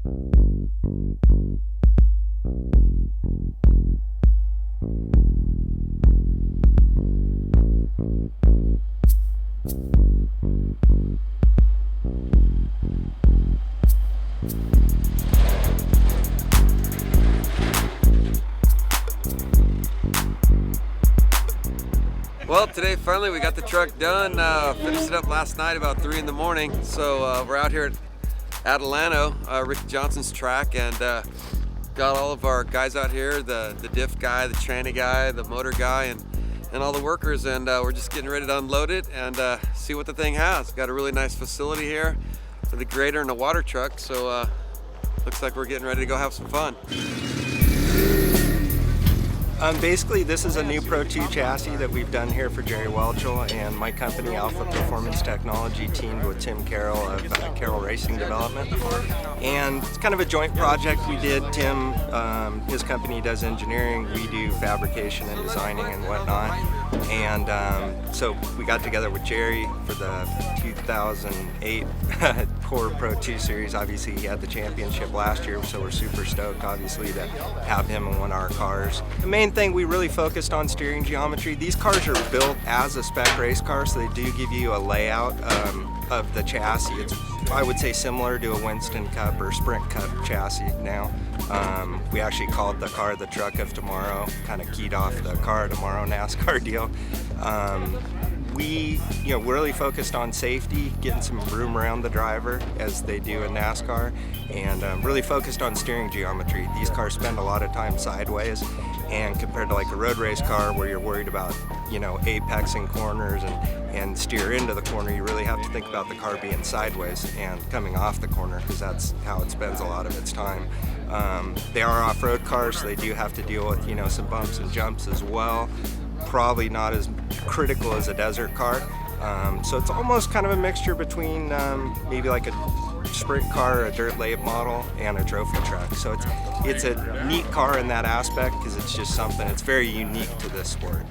Well, today finally we got the truck done. Finished it up last night about 3 in the morning. So we're out here at Adelano, Ricky Johnson's track, and got all of our guys out here, the diff guy, the tranny guy, the motor guy, and all the workers, and we're just getting ready to unload it and see what the thing has. Got a really nice facility here for the grader and the water truck, so looks like we're getting ready to go have some fun. Basically, this is a new Pro 2 chassis that we've done here for Jerry Welchel, and my company Alpha Performance Technology teamed with Tim Carroll of Carroll Racing Development. And it's kind of a joint project we did. Tim, his company does engineering, we do fabrication and designing and whatnot. And so we got together with Jerry for the 2008 Core Pro 2 Series. Obviously, he had the championship last year, so we're super stoked, obviously, to have him in one of our cars. The main thing, we really focused on steering geometry. These cars are built as a spec race car, so they do give you a layout of the chassis. It's, I would say, similar to a Winston Cup or Sprint Cup chassis now. We actually called the car the truck of tomorrow, kind of keyed off the car of tomorrow NASCAR deal. We really focused on safety, getting some room around the driver as they do in NASCAR, and really focused on steering geometry. These cars spend a lot of time sideways, and compared to like a road race car where you're worried about apexing corners and steer into the corner, you really have to think about the car being sideways and coming off the corner, because that's how it spends a lot of its time. They are off-road cars, so they do have to deal with some bumps and jumps as well. Probably not as critical as a desert car. So it's almost kind of a mixture between maybe like a sprint car, a dirt late model, and a trophy truck. So it's a neat car in that aspect, because it's just something, it's very unique to this sport.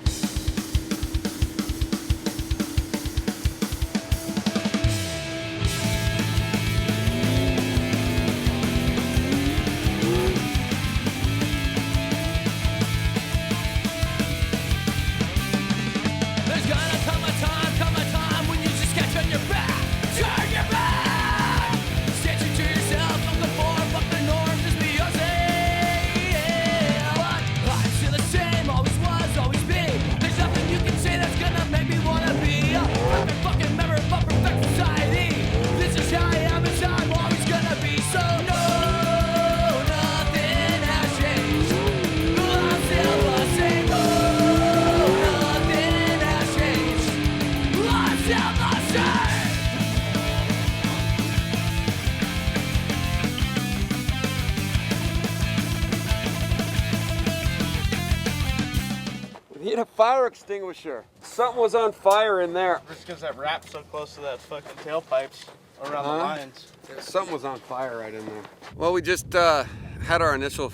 Need a fire extinguisher. Something was on fire in there. Just because that wrap's so close to that fucking tailpipes around the lines. Yeah, something was on fire right in there. Well, we just had our initial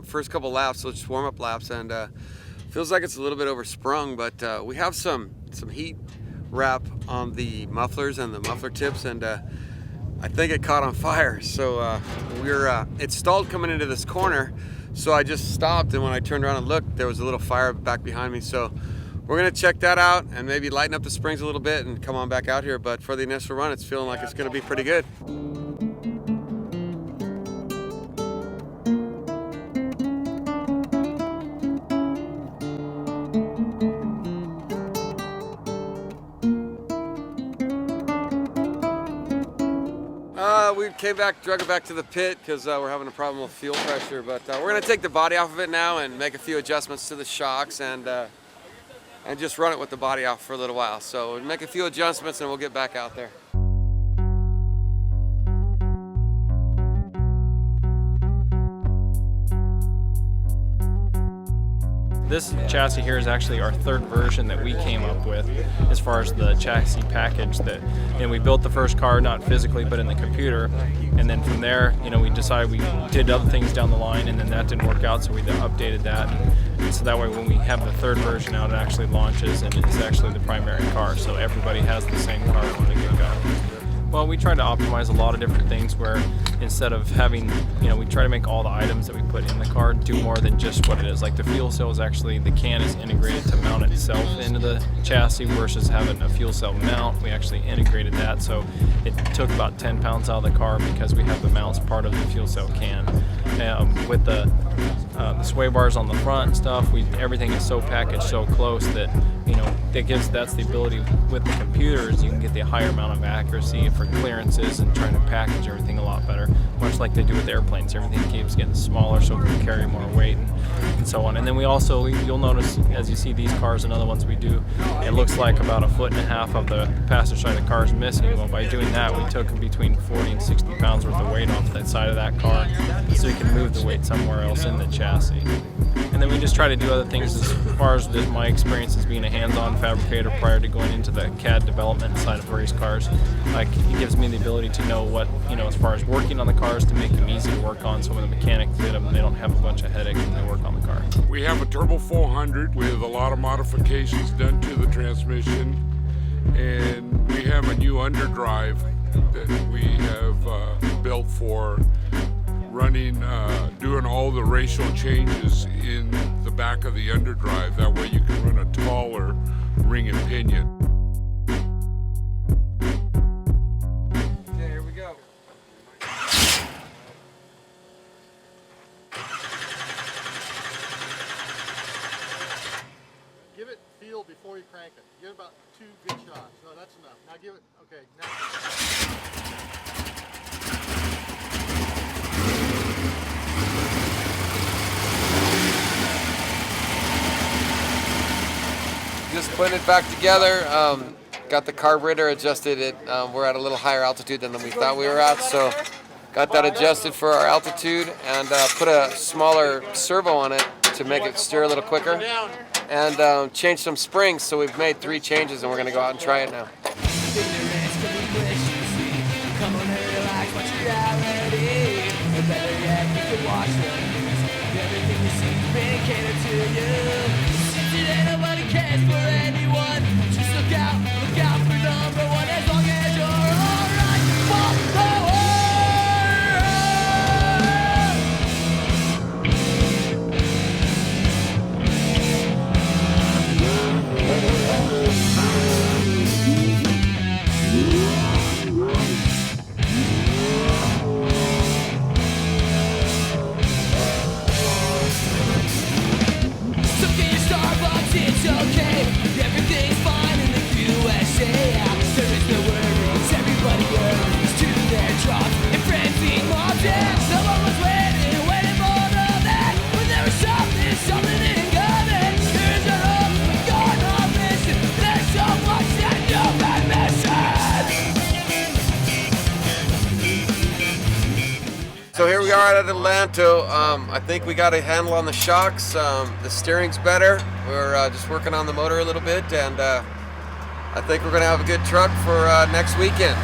first couple laps, so just warm-up laps, and feels like it's a little bit oversprung, but we have some heat wrap on the mufflers and the muffler tips, and I think it caught on fire. So it stalled coming into this corner. So I just stopped, and when I turned around and looked, there was a little fire back behind me. So we're gonna check that out and maybe lighten up the springs a little bit and come on back out here. But for the initial run, it's feeling like it's gonna be pretty good. We came back, drug it back to the pit because we're having a problem with fuel pressure, but we're gonna take the body off of it now and make a few adjustments to the shocks and just run it with the body off for a little while. So we'll make a few adjustments and we'll get back out there. This chassis here is actually our third version that we came up with as far as the chassis package. And we built the first car, not physically, but in the computer. And then from there, we decided we did other things down the line, and then that didn't work out, so we then updated that. And so that way when we have the third version out, it actually launches, and it's actually the primary car. So everybody has the same car from the get-go. Well, we try to optimize a lot of different things where instead of having, we try to make all the items that we put in the car do more than just what it is. Like the fuel cell is actually, the can is integrated to mount itself into the chassis versus having a fuel cell mount. We actually integrated that, so it took about 10 pounds out of the car because we have the mounts part of the fuel cell can. With the sway bars on the front and stuff, everything is so packaged so close that that's the ability with the computers. You can get the higher amount of accuracy for clearances and trying to package everything a lot better, much like they do with airplanes. Everything keeps getting smaller so it can carry more weight and so on. And then we also, you'll notice as you see these cars and other ones we do, it looks like about 1.5 feet of the passenger side of the car is missing. Well, by doing that, we took between 40 and 60 pounds worth of weight off that side of that car so you can move the weight somewhere else in the chassis. And then we just try to do other things as far as my experience as being a hands-on fabricator prior to going into the CAD development side of race cars. Like, it gives me the ability to know what, as far as working on the cars to make them easy to work on, so when the mechanics get them, they don't have a bunch of headaches when they work on the car. We have a Turbo 400 with a lot of modifications done to the transmission, and we have a new underdrive that we have built for running, doing all the racial changes in the back of the underdrive. That way you can run a taller ring and pinion. Okay, here we go. Give it feel before you crank it. Give it about 2 good shots. No, that's enough. Now give it, okay, now. Just putting it back together. Got the carburetor adjusted. We're at a little higher altitude than we thought we were at, so got that adjusted for our altitude, and put a smaller servo on it to make it steer a little quicker, and changed some springs. So we've made 3 changes, and we're going to go out and try it now. So here we are at Atlanta. I think we got a handle on the shocks. The steering's better. We're just working on the motor a little bit, and I think we're going to have a good truck for next weekend.